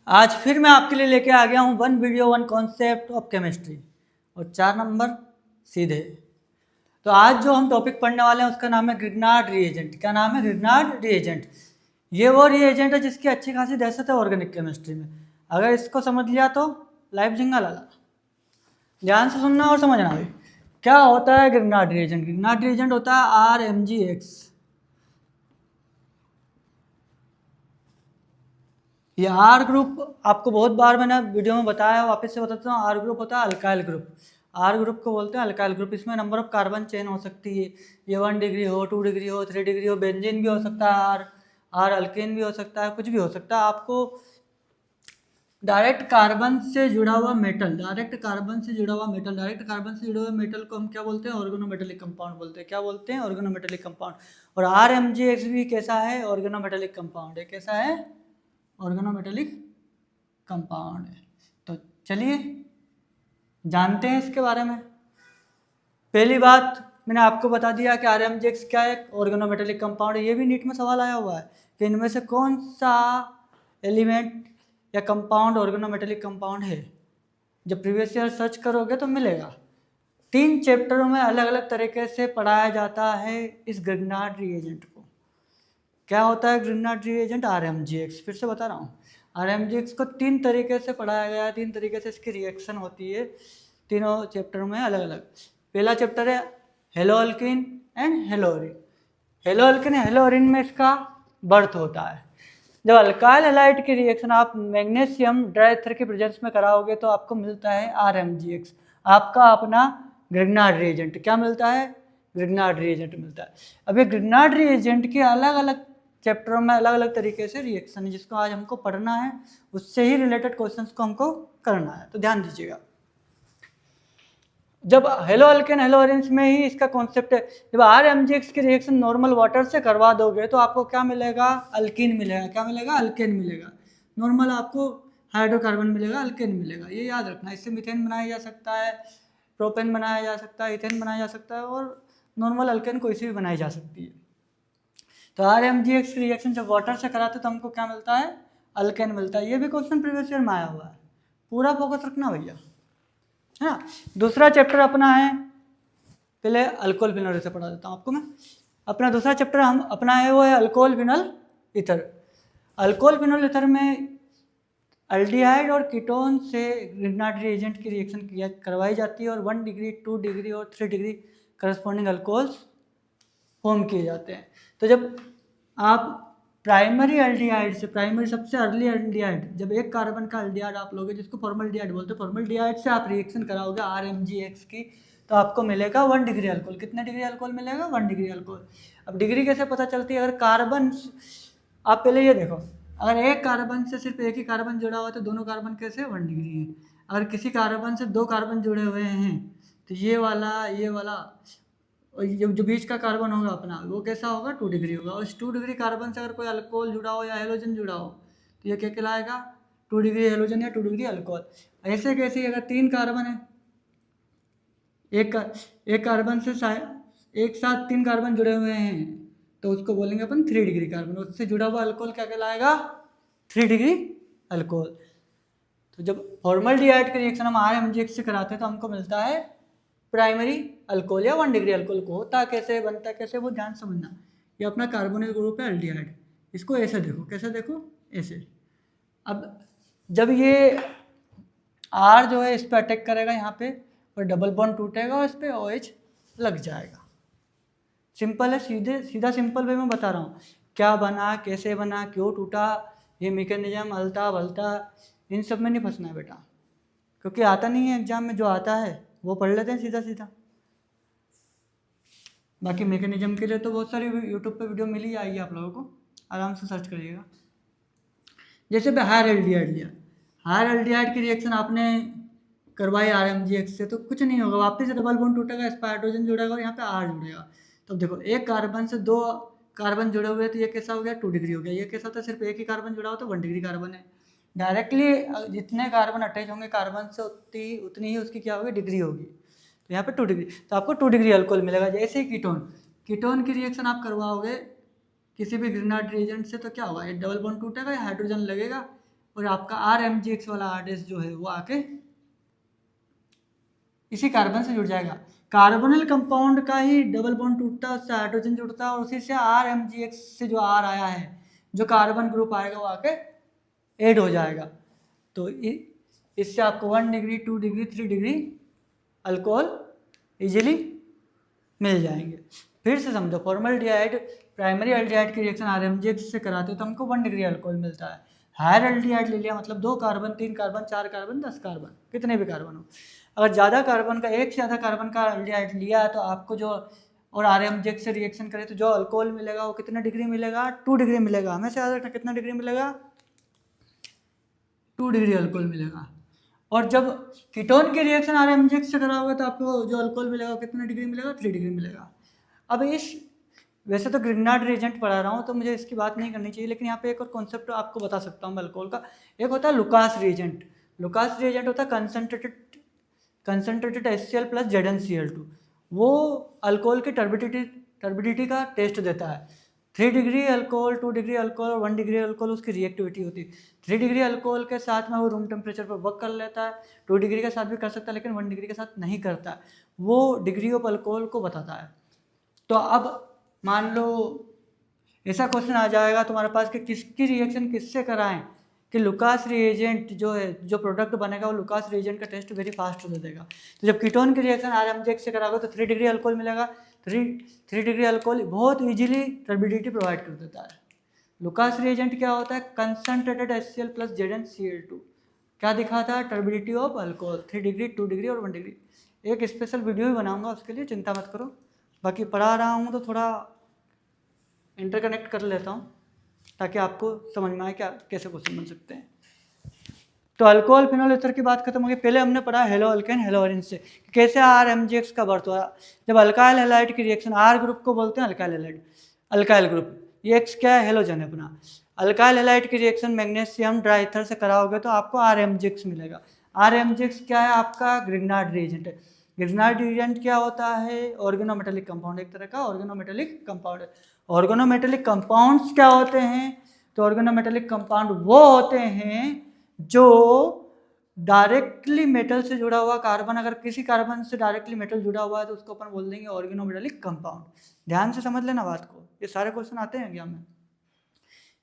आज फिर मैं आपके लिए लेके आ गया हूँ one video one concept of chemistry और 4 नंबर सीधे। तो आज जो हम टॉपिक पढ़ने वाले हैं उसका नाम है ग्रिग्नार्ड रिएजेंट। क्या नाम है? Grignard reagent. ये वो रिएजेंट है जिसकी अच्छी खासी दहशत है ऑर्गेनिक केमिस्ट्री में। अगर इसको समझ लिया तो लाइफ जिंगा लाला। ध्यान से सुनना और समझना भी। क्या होता है ग्रिग्नार्ड रिएजेंट? ग्रिग्नार्ड रिएजेंट होता है RMgX। ये आर ग्रुप आपको बहुत बार मैंने वीडियो में बताया, वापस से बताता हूँ। आर ग्रुप होता है अल्काइल ग्रुप। आर ग्रुप को बोलते हैं अल्काइल ग्रुप। इसमें नंबर ऑफ कार्बन चेन हो सकती है, ये 1 डिग्री हो, 2 डिग्री हो, 3 डिग्री हो। बेंजीन भी हो सकता है, आर आर अल्केन भी हो सकता है, कुछ भी हो सकता है। आपको डायरेक्ट कार्बन से जुड़ा हुआ मेटल, डायरेक्ट कार्बन से जुड़ा हुआ मेटल, डायरेक्ट कार्बन से जुड़े हुए मेटल को हम क्या बोलते हैं? ऑर्गेनोमेटेलिक कंपाउंड बोलते हैं। क्या बोलते हैं? Organometallic compound. और RMgX भी कैसा है? ऑर्गेनोमेटेलिक कंपाउंड है। कैसा है? ऑर्गेनोमेटेलिक कंपाउंड है। तो चलिए जानते हैं इसके बारे में। पहली बात मैंने आपको बता दिया कि RMgX क्या है, ऑर्गेनोमेटेलिक कंपाउंड है। ये भी नीट में सवाल आया हुआ है कि इनमें से कौन सा एलिमेंट या कंपाउंड ऑर्गेनोमेटेलिक कंपाउंड है। जब प्रीवियस ईयर सर्च करोगे तो मिलेगा। 3 चैप्टरों में अलग अलग तरीके से पढ़ाया जाता है इस ग्रिग्नार्ड रिएजेंट को। क्या होता है ग्रिग्नार्ड रिएजेंट? RMgX। फिर से बता रहा हूँ, RMgX को 3 तरीके से पढ़ाया गया है, 3 तरीके से इसकी रिएक्शन होती है, तीनों चैप्टर में अलग अलग। पहला चैप्टर है हेलोअल्किन एंड हेलोअरिन। हेलोअल्किन हेलोअरिन में इसका बर्थ होता है। जब अल्काइल हैलाइड की रिएक्शन आप मैग्नीशियम डाइईथर के प्रेजेंस में कराओगे तो आपको मिलता है RMgX, आपका अपना ग्रिग्नार्ड रिएजेंट। क्या मिलता है? ग्रिग्नार्ड रिएजेंट मिलता है। अब ये ग्रिग्नार्ड रिएजेंट के अलग अलग चैप्टरों में अलग अलग तरीके से रिएक्शन है, जिसको आज हमको पढ़ना है, उससे ही रिलेटेड क्वेश्चंस को हमको करना है। तो ध्यान दीजिएगा। जब हेलो अल्केन हेलो अरेंज में ही इसका कॉन्सेप्ट है। जब RMgX की रिएक्शन नॉर्मल वाटर से करवा दोगे तो आपको क्या मिलेगा? अल्कीन मिलेगा। क्या मिलेगा? अल्केन मिलेगा। नॉर्मल आपको हाइड्रोकार्बन मिलेगा, अल्केन मिलेगा। ये याद रखना। इससे मीथेन बनाया जा सकता है, प्रोपेन बनाया जा सकता है, इथेन बनाया जा सकता है, और नॉर्मल अल्केन कोई सी भी बनाई जा सकती है। तो RMgX की रिएक्शन जब वाटर से कराते तो हमको क्या मिलता है? अल्केन मिलता है। ये भी क्वेश्चन प्रीवियस ईयर में आया हुआ है, पूरा फोकस रखना भैया, है ना। दूसरा चैप्टर अपना है, पहले अल्कोहल फिनॉल से पढ़ा देता हूँ आपको मैं। अपना दूसरा चैप्टर हम अपना है वो है alcohol phenol ether. Alcohol phenol ether में अल्डिहाइड और कीटोन से ग्रिग्नार्ड रिएजेंट की रिएक्शन किया करवाई जाती है और 1 डिग्री, 2 डिग्री और 3 डिग्री करस्पॉन्डिंग अल्कोहल्स फॉर्म किए जाते हैं। तो जब आप प्राइमरी एल्डिहाइड से, प्राइमरी सबसे अर्ली एल्डिहाइड, जब एक कार्बन का एल्डिहाइड आप लोगे जिसको फॉर्मल्डिहाइड बोलते हैं, फॉर्मल्डिहाइड से आप रिएक्शन कराओगे RMgX की तो आपको मिलेगा 1 डिग्री अल्कोहल। कितने डिग्री अल्कोहल मिलेगा? 1 डिग्री अल्कोहल। अब डिग्री कैसे पता चलती है? अगर कार्बन, आप पहले ये देखो, अगर एक कार्बन से सिर्फ एक ही कार्बन जुड़ा हुआ तो दोनों कार्बन कैसे 1 डिग्री है। अगर किसी कार्बन से 2 कार्बन जुड़े हुए हैं तो ये वाला और जो बीच का कार्बन होगा अपना वो कैसा होगा? 2 डिग्री होगा। और इस 2 डिग्री कार्बन से अगर कोई अल्कोहल जुड़ा हो या हेलोजन जुड़ा हो तो ये क्या कहलाएगा? 2 डिग्री हेलोजन या 2 डिग्री अल्कोहल। ऐसे कैसे अगर 3 कार्बन है, एक कार्बन से एक साथ 3 कार्बन जुड़े हुए हैं तो उसको बोलेंगे अपन 3 डिग्री कार्बन। उससे जुड़ा हुआ अल्कोहल क्या कहलाएगा? 3 डिग्री अल्कोहल। तो जब फॉर्मल्डिहाइड की रिएक्शन हम RMgX से कराते हैं तो हमको मिलता है प्राइमरी अल्कोहल या 1 डिग्री अल्कोहल। को होता कैसे, बनता कैसे, वो ध्यान समझना। ये अपना कार्बोनिल ग्रुप है एल्डिहाइड। इसको ऐसे देखो, कैसे देखो? ऐसे। अब जब ये R जो है इस पर अटैक करेगा यहाँ पे और डबल बॉन्ड टूटेगा और इस पर OH लग जाएगा। सिंपल है, सीधा सिंपल वे में बता रहा हूँ। क्या बना, कैसे बना, क्यों टूटा, ये मैकेनिज्म अलता भलता इन सब में नहीं फंसना है बेटा, क्योंकि आता नहीं है एग्जाम में। जो आता है वो पढ़ लेते हैं सीधा सीधा। बाकी मैकेनिज्म के लिए तो बहुत सारी यूट्यूब पे वीडियो मिल ही आएगी आप लोगों को, आराम से सर्च करिएगा। जैसे हायर एल्डिहाइड लिया, हायर एल्डिहाइड की रिएक्शन आपने करवाई RMgX से तो कुछ नहीं होगा, वापस से डबल बॉन्ड टूटेगा, इस पर हाइड्रोजन जुड़ेगा और यहाँ पे R जुड़ेगा। तो देखो एक कार्बन से 2 कार्बन जुड़े हुए तो ये कैसा हो गया? 2 डिग्री हो गया। ये कैसा होता है? सिर्फ एक ही कार्बन जुड़ा हो तो 1 डिग्री कार्बन है। डायरेक्टली जितने कार्बन अटैच होंगे कार्बन से उतनी ही उसकी क्या होगी? डिग्री होगी। तो यहाँ पे 2 डिग्री, तो आपको 2 डिग्री अल्कोहल मिलेगा। जैसे ही कीटोन की रिएक्शन आप करवाओगे किसी भी ग्रिग्नार्ड रिएजेंट से तो क्या होगा? ये डबल बॉन्ड टूटेगा या हाइड्रोजन लगेगा और आपका RMGX वाला R डैश जो है वो आके इसी कार्बन से जुड़ जाएगा। कार्बोनिल कंपाउंड का ही डबल बॉन्ड टूटता है, उससे हाइड्रोजन जुड़ता है और उसी से RMGX से जो R आया है, जो कार्बन ग्रुप आएगा वो आके ऐड हो जाएगा। तो इससे आपको 1 degree 2 degree 3 degree alcohol easily मिल जाएंगे। फिर से समझो, फॉर्मल्डिहाइड प्राइमरी एल्डिहाइड की रिएक्शन RMGX से कराते हो तो हमको 1 डिग्री अल्कोहल मिलता है। हायर एल्डिहाइड ले लिया मतलब 2 कार्बन 3 कार्बन 4 कार्बन 10 कार्बन, कितने भी कार्बन हो। अगर ज़्यादा कार्बन का, एक से ज़्यादा कार्बन का एल्डिहाइड लिया है तो आपको जो और RMGX से रिएक्शन करे तो जो अल्कोहल मिलेगा वो कितने डिग्री मिलेगा, 2 डिग्री मिलेगा। हमेशा याद रखना कितना डिग्री मिलेगा, 2 डिग्री अल्कोहल मिलेगा। और जब कीटोन की रिएक्शन RMGX से करा होगा तो आपको जो अल्कोहल मिलेगा कितने डिग्री मिलेगा, 3 डिग्री मिलेगा। अब वैसे तो ग्रिग्नार्ड रिएजेंट पढ़ा रहा हूँ तो मुझे इसकी बात नहीं करनी चाहिए, लेकिन यहाँ पे एक और कॉन्सेप्ट आपको बता सकता हूँ मैं अल्कोहल का। एक होता है लुकास रिएजेंट। लुकास रिएजेंट होता है कंसनट्रेटेड HCl प्लस ZnCl2। वो अल्कोहल की टर्बिडिटी का टेस्ट देता है। 3 डिग्री अल्कोहल, 2 डिग्री अल्कोहल और 1 डिग्री अल्कोहल उसकी रिएक्टिविटी होती है। 3 डिग्री अल्कोहल के साथ में वो रूम टेम्परेचर पर वर्क कर लेता है, 2 डिग्री के साथ भी कर सकता है लेकिन 1 डिग्री के साथ नहीं करता। वो डिग्री ऑफ अल्कोहल को बताता है। तो अब मान लो ऐसा क्वेश्चन आ जाएगा तुम्हारे पास कि किसकी रिएक्शन किससे कराएं, कि लुकास रिएजेंट जो है, जो प्रोडक्ट बनेगा वो लुकास रिएजेंट का टेस्ट वेरी फास्ट दे देगा। तो जब कीटोन की रिएक्शन RMGX से कराओगे तो 3 डिग्री अल्कोहल मिलेगा। 3 डिग्री अल्कोहल बहुत इजीली टर्बिडिटी प्रोवाइड कर देता है। लुकास रिएजेंट क्या होता है, कंसनट्रेटेड HCl प्लस ZnCl2। क्या दिखाता है, turbidity of alcohol 3 degree 2 degree और 1 डिग्री। एक स्पेशल वीडियो भी बनाऊंगा उसके लिए, चिंता मत करो। बाकी पढ़ा रहा हूँ तो थोड़ा इंटरकनेक्ट कर लेता हूँ ताकि आपको समझ में आए क्या कैसे क्वेश्चन बन सकते हैं। तो अल्कोहल फिनोल ईथर की बात खत्म हो गई। पहले हमने पढ़ा हेलो अल्केन हेलो अरिन से कैसे RMGX का बर्थ हुआ। जब अल्काइल हैलाइड की रिएक्शन, R ग्रुप को बोलते हैं अल्काइल हैलाइड, अल्काइल ग्रुप। ये X क्या है, हेलोजन है अपना। अल्काइल हैलाइड की रिएक्शन मैग्नीशियम ड्राइथर से कराओगे तो आपको RMGX मिलेगा। RMGX क्या है, आपका ग्रिग्नार्ड रिएजेंट है। ग्रिग्नार्ड रिएजेंट क्या होता है, ऑर्गेनोमेटेलिक कंपाउंड, एक तरह का ऑर्गेनोमेटेलिक कंपाउंड है। ऑर्गेनोमेटेलिक कंपाउंड्स क्या होते हैं, तो ऑर्गेनोमेटेलिक कंपाउंड वो होते हैं जो डायरेक्टली मेटल से जुड़ा हुआ कार्बन, अगर किसी कार्बन से डायरेक्टली मेटल जुड़ा हुआ है तो उसको अपन बोल देंगे ऑर्गेनोमेटेलिक कंपाउंड। ध्यान से समझ लेना बात को, ये सारे क्वेश्चन आते हैं एग्जाम में।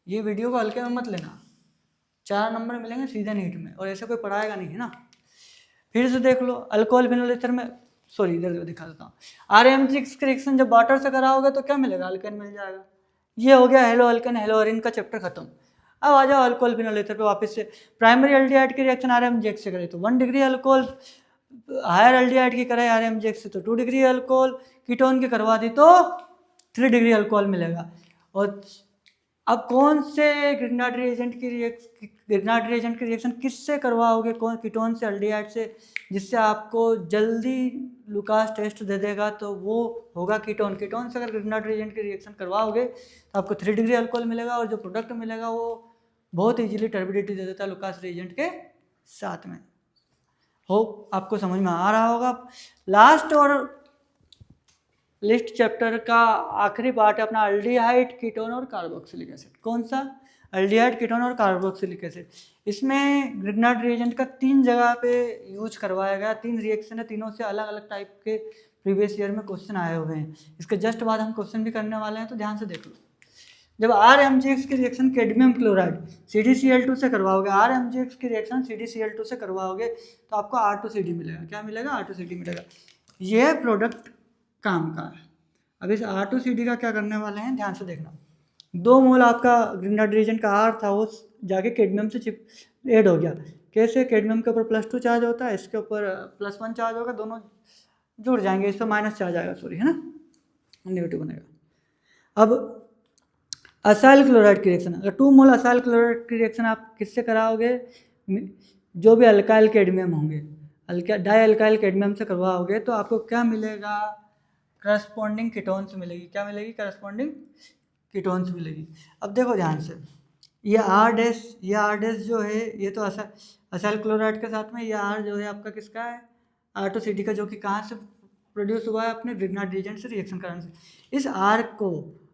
ये वीडियो को हल्के में मत लेना, 4 नंबर मिलेंगे सीधे नीट में, और ऐसे कोई पढ़ाएगा नहीं है ना। फिर से देख लो, अल्कोहल फिनोल ईथर में, सॉरी इधर दिखा देता हूँ। RMGX की रिएक्शन जब वाटर से कराओगे तो क्या मिलेगा, अल्केन मिल जाएगा। ये हो गया हेलो अल्केन हेलो अरिन का चैप्टर खत्म। अब आ जाओ अल्कोहल फिनोल ईथर पे वापस से। प्राइमरी एल्डिहाइड की रिएक्शन RMGX से करे तो 1 डिग्री अल्कोहल, हायर एल्डिहाइड की करे RMGX से तो 2 डिग्री अल्कोहल, कीटोन की करवा दी तो 3 डिग्री अल्कोहल मिलेगा। और अब कौन से ग्रिग्नार्ड रिएजेंट की रिएक्शन किससे करवाओगे, कौन, कीटोन से एल्डिहाइड से, जिससे आपको जल्दी लुकास टेस्ट दे देगा, तो वो होगा कीटोन। कीटोन से अगर ग्रिग्नार्ड रिएजेंट की रिएक्शन करवाओगे तो आपको 3 डिग्री अल्कोहल मिलेगा और जो प्रोडक्ट मिलेगा वो बहुत इजीली टर्बिडिटी दे देता है लुकास रिएजेंट के साथ में। होप आपको समझ में आ रहा होगा। लास्ट और लिस्ट चैप्टर का आखिरी पार्ट है अपना एल्डिहाइड, कीटोन और कार्बोक्सिलिक एसिड। कौन सा, एल्डिहाइड, कीटोन और कार्बोक्सिलिक एसिड। इसमें ग्रिग्नार्ड रिएजेंट का 3 जगह पे यूज करवाया गया, 3 रिएक्शन है, तीनों से अलग अलग टाइप के प्रीवियस ईयर में क्वेश्चन आए हुए हैं। इसके जस्ट बाद हम क्वेश्चन भी करने वाले हैं, तो ध्यान से देख लो। जब RMGX की रिएक्शन कैडमियम क्लोराइड CdCl2 से करवाओगे, RMGX की रिएक्शन CdCl2 से करवाओगे तो आपको R2CD मिलेगा। क्या मिलेगा, R2CD मिलेगा। यह प्रोडक्ट काम का है। अब इस R2CD का क्या करने वाले हैं, ध्यान से देखना। 2 मोल आपका ग्रिग्नार्ड रिएजेंट का R था, वो जाके कैडमियम से ऐड हो गया। कैसे, कैडमियम के ऊपर +2 चार्ज होता है, इसके ऊपर +1 चार्ज होगा, दोनों जुड़ जाएंगे, इस पर माइनस चार्ज आएगा, सॉरी है ना, नेगेटिव बनेगा। अब असाइल क्लोराइड की रिएक्शन, अगर 2 मोल असाइल क्लोराइड की रिएक्शन आप किससे कराओगे, जो भी अल्काइल कैडमियम होंगे, डाई अल्काइल कैडमियम से करवाओगे तो आपको क्या मिलेगा, करस्पॉन्डिंग कीटोन्स मिलेगी। क्या मिलेगी, करस्पॉन्डिंग कीटोन्स मिलेगी। अब देखो ध्यान से, ये R डैश जो है ये तो असाइल क्लोराइड के साथ में, ये R जो है आपका किसका है, R2CD का, जो कि कहाँ से प्रोड्यूस हुआ है, अपने ग्रिग्नार्ड रिएजेंट से रिएक्शन कराने से। इस R को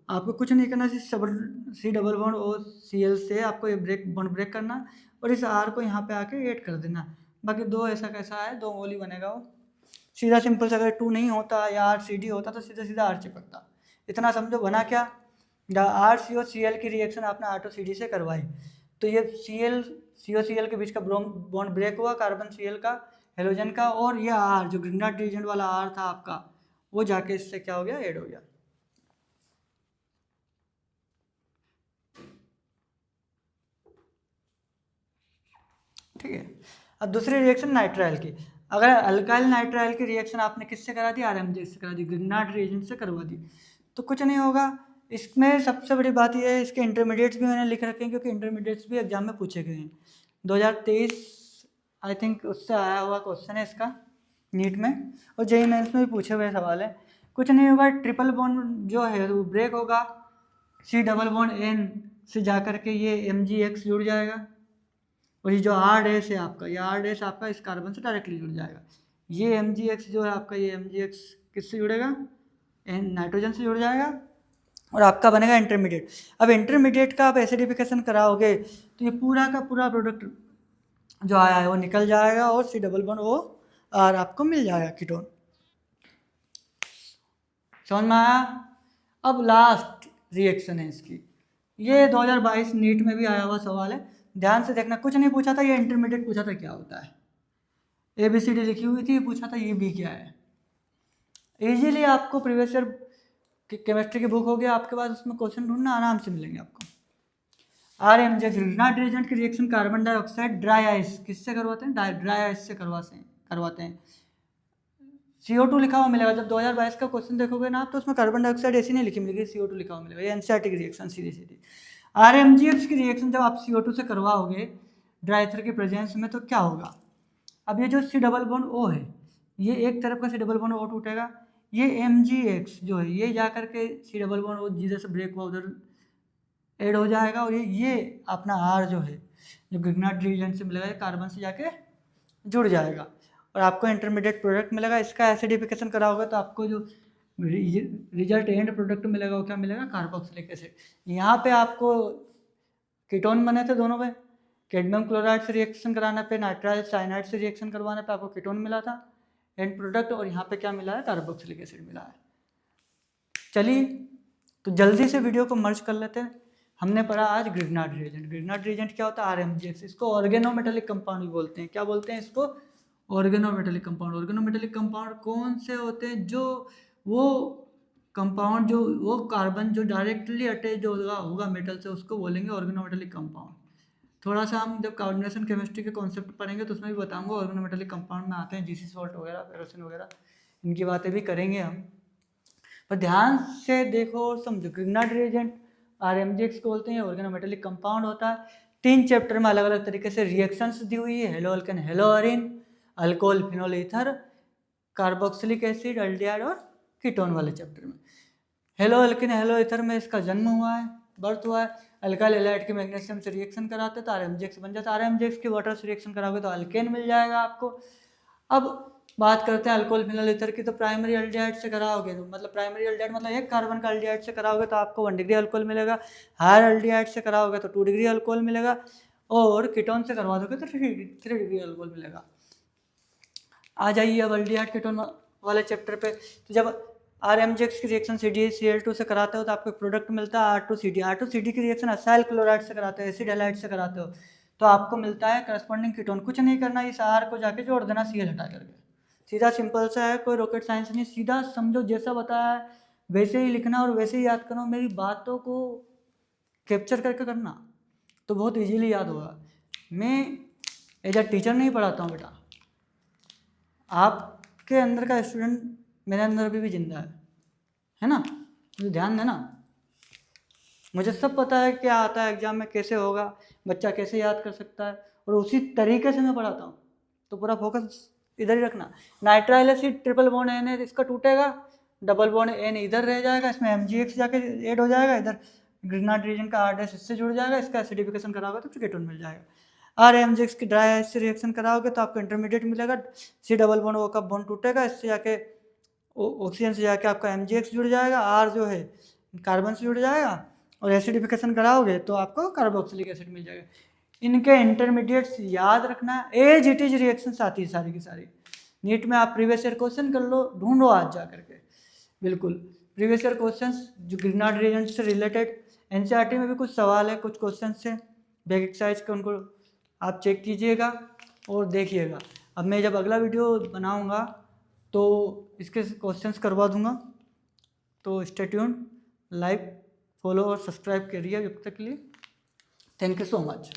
आपको कुछ नहीं करना, C double bond O C L से आपको ये बॉन्ड ब्रेक करना और इस आर को यहाँ पे आके ऐड कर देना। बाकी दो ऐसा कैसा है, दो मोल ही बनेगा वो, सीधा सिंपल से। अगर 2 नहीं होता या आर सी डी होता तो सीधा सीधा आर चिपकता। इतना समझो बना क्या, आर सी ओ सी एल की रिएक्शन आपने आर टू सी डी से करवाई, तो ये सी एल सी ओ सी एल के बीच का बॉन्ड ब्रेक हुआ कार्बन सी एल का, हेलोजन का, और ये आर जो ग्रिग्नार्ड रीजेंट वाला आर था आपका, वो जाके इससे क्या हो गया, ऐड हो गया। ठीक है। अब दूसरी रिएक्शन नाइट्राइल की, अगर अल्काइल नाइट्राइल की रिएक्शन आपने किससे करा दी, आरएमजे से करा दी, ग्रिग्नार्ड रीजेंट से करवा दी, तो कुछ नहीं होगा। इसमें सबसे बड़ी बात यह है, इसके इंटरमीडिएट्स भी मैंने लिख रखे हैं, क्योंकि इंटरमीडिएट्स भी एग्जाम में पूछे गए हैं। 2023 आई थिंक उससे आया हुआ क्वेश्चन है इसका नीट में, और जेईई मेंस में भी पूछे हुए सवाल है। कुछ नहीं होगा, ट्रिपल बॉन्ड जो है वो ब्रेक होगा, सी डबल बॉन्ड एन से जा करके ये MgX जुड़ जाएगा, और ये जो आर डैश है आपका, ये आर डैश आपका इस कार्बन से डायरेक्टली जुड़ जाएगा। ये MgX जो है आपका, ये MgX किससे जुड़ेगा, नाइट्रोजन से जुड़ जाएगा, और आपका बनेगा इंटरमीडिएट। अब इंटरमीडिएट का आप एसिडिफिकेशन कराओगे तो ये पूरा का पूरा प्रोडक्ट जो आया है वो निकल जाएगा, और C double bond O R आपको मिल जाएगा कीटोन। समझ में आया। अब लास्ट रिएक्शन है इसकी, ये 2022 नीट में भी आया हुआ सवाल है, ध्यान से देखना। कुछ नहीं पूछा था, ये इंटरमीडिएट पूछा था क्या होता है, ABCD लिखी हुई थी, पूछा था ये भी क्या है। इजीली आपको प्रीवियस ईयर केमिस्ट्री की बुक हो गया आपके पास, उसमें क्वेश्चन ढूंढना आराम से मिलेंगे आपको। RMJ ग्रिग्नार्ड रीजेंट की reaction carbon dioxide dry ice किससे करवाते हैं, ड्राई आइस से करवाते हैं। CO2 लिखा हुआ मिलेगा, जब 2022 का क्वेश्चन देखोगे ना आप, तो उसमें कार्बन डाइऑक्साइड ऐसी नहीं लिखी मिलेगी, CO2 लिखा हुआ मिलेगा। ये एनसीईआरटी की रिएक्शन सीधी सीधी। RMGX की रिएक्शन जब आप CO2 से करवाओगे ड्राई ईथर की प्रेजेंस में, तो क्या होगा, अब ये जो सी डबल बॉन्ड ओ है, ये एक तरफ का सी डबल बॉन्ड ओ टूटेगा, ये MgX जो है ये जा करके सी डबल बॉन्ड ओ जिधर से ब्रेक हुआ उधर ऐड हो जाएगा, और ये अपना आर जो है जो ग्रिग्नार्ड रीजेंट से मिलेगा, ये कार्बन से जाके जुड़ जाएगा, और आपको इंटरमीडिएट प्रोडक्ट मिलेगा। इसका एसिडिफिकेशन कराओगे तो आपको जो रिजल्ट एंड प्रोडक्ट मिलेगा वो क्या मिलेगा, कार्बोक्सिलिक एसिड। यहाँ पे आपको कीटोन बने थे दोनों में, कैडमियम क्लोराइड से रिएक्शन कराने पे, नाइट्राइल साइनाइड से रिएक्शन करवाने पे आपको कीटोन मिला था एंड प्रोडक्ट, और यहाँ पे क्या मिला है, कार्बोक्सिलिक एसिड मिला है। चलिए तो जल्दी से वीडियो को मर्ज कर लेते हैं। हमने पढ़ा आज ग्रिग्नार्ड रीजेंट। ग्रिग्नार्ड रीजेंट क्या होता है, RMGX, इसको ऑर्गेनोमेटेलिक कंपाउंड भी बोलते हैं। क्या बोलते हैं इसको, ऑर्गेनोमेटेलिक कंपाउंड। ऑर्गेनोमेटेलिक कंपाउंड कौन से होते हैं, जो वो कंपाउंड जो वो कार्बन जो डायरेक्टली अटैच होगा मेटल से, उसको बोलेंगे ऑर्गेनोमेटेलिक कंपाउंड। थोड़ा सा हम जब कोऑर्डिनेशन केमिस्ट्री के कॉन्सेप्ट पढ़ेंगे तो उसमें भी बताऊंगा, ऑर्गेनोमेटेलिक कंपाउंड में आते हैं GC सॉल्ट वगैरह, फेरोसिन वगैरह, इनकी बातें भी करेंगे हम। पर ध्यान से देखो और समझो, ग्रिग्नार्ड रिएजेंट RMGX को बोलते हैं, ऑर्गेनोमेटेलिक कंपाउंड होता है। 3 चैप्टर में अलग अलग तरीके से रिएक्शंस दी हुई है, hello alkane hello Areen, alcohol phenol ether, carboxylic acid, aldehyde और कीटोन वाले चैप्टर में। हेलो अल्केन हेलो ईथर में इसका जन्म हुआ है, बर्थ हुआ है। अल्काइल हैलाइड के मैग्नीशियम से रिएक्शन कराते तो RMGX बन जाता है। RMGX के वाटर से रिएक्शन कराओगे तो अल्केन मिल जाएगा आपको। अब बात करते हैं अल्कोहल फिनोल ईथर की, तो प्राइमरी एल्डिहाइड से कराओगे तो मतलब प्राइमरी एल्डिहाइड मतलब एक कार्बन का एल्डिहाइड से कराओगे तो आपको 1 डिग्री अल्कोहल मिलेगा। हायर एल्डिहाइड से कराओगे तो 2 डिग्री अल्कोहल मिलेगा, और कीटोन से करवा दोगे तो 3 डिग्री अल्कोहल मिलेगा। आ जाइए अब एल्डिहाइड कीटोन वाले चैप्टर पे। तो जब RMGX की रिएक्शन CdCl2 से कराते हो तो आपको प्रोडक्ट मिलता है R2CD। R2CD की रिएक्शन असाइल क्लोराइड से कराते हो, एसिड हैलाइड से कराते हो तो आपको मिलता है करस्पॉन्डिंग कीटोन। कुछ नहीं करना, इस R को जाके जोड़ देना Cl हटा करके, सीधा सिंपल सा है, कोई रॉकेट साइंस नहीं। सीधा समझो, जैसा बताया है वैसे ही लिखना और वैसे ही याद करो। मेरी बातों को कैप्चर करके करना तो बहुत इजीली याद होगा। मैं एज अ टीचर नहीं पढ़ाता हूँ बेटा, आपके अंदर का स्टूडेंट मेरे अंदर अभी भी जिंदा है ना, मुझे ध्यान देना। मुझे सब पता है क्या आता है एग्जाम में, कैसे होगा, बच्चा कैसे याद कर सकता है, और उसी तरीके से मैं पढ़ाता हूँ। तो पूरा फोकस इधर ही रखना। Nitrile acid triple bond N है, इसका टूटेगा, डबल बॉन्ड N इधर रह जाएगा, इसमें MgX जाके ऐड हो जाएगा, इधर ग्रिग्नार्ड रीजन का R डैश इससे जुड़ जाएगा, इसका एसिडिफिकेशन कराओगे तो कीटोन मिल जाएगा। RMGX की ड्राई आइस से रिएक्शन कराओगे तो आपको इंटरमीडिएट मिलेगा, C डबल बॉन्ड O का बॉन्ड टूटेगा, इससे जाके ऑक्सीजन से जाके आपका MgX जुड़ जाएगा। R जो है कार्बन से जुड़ जाएगा और एसिडिफिकेशन कराओगे तो आपको कार्बोक्सिलिक एसिड मिल जाएगा। इनके इंटरमीडिएट्स याद रखना, एज इट इज रिएक्शंस आती है सारी की सारी। नीट में आप प्रीवियस ईयर क्वेश्चन कर लो, ढूंढो आज जा करके, बिल्कुल प्रीवियस ईयर क्वेश्चंस जो ग्रीनहार्ड रिएजेंट से रिलेटेड एनसीईआरटी में भी कुछ सवाल है, कुछ क्वेश्चन से बैक एक्सरसाइज के, उनको आप चेक कीजिएगा और देखिएगा। अब मैं जब अगला वीडियो बनाऊंगा तो इसके क्वेश्चंस करवा दूंगा, तो स्टे ट्यून्ड, लाइक फॉलो और सब्सक्राइब करिए जब तक के लिए। Thank you so much.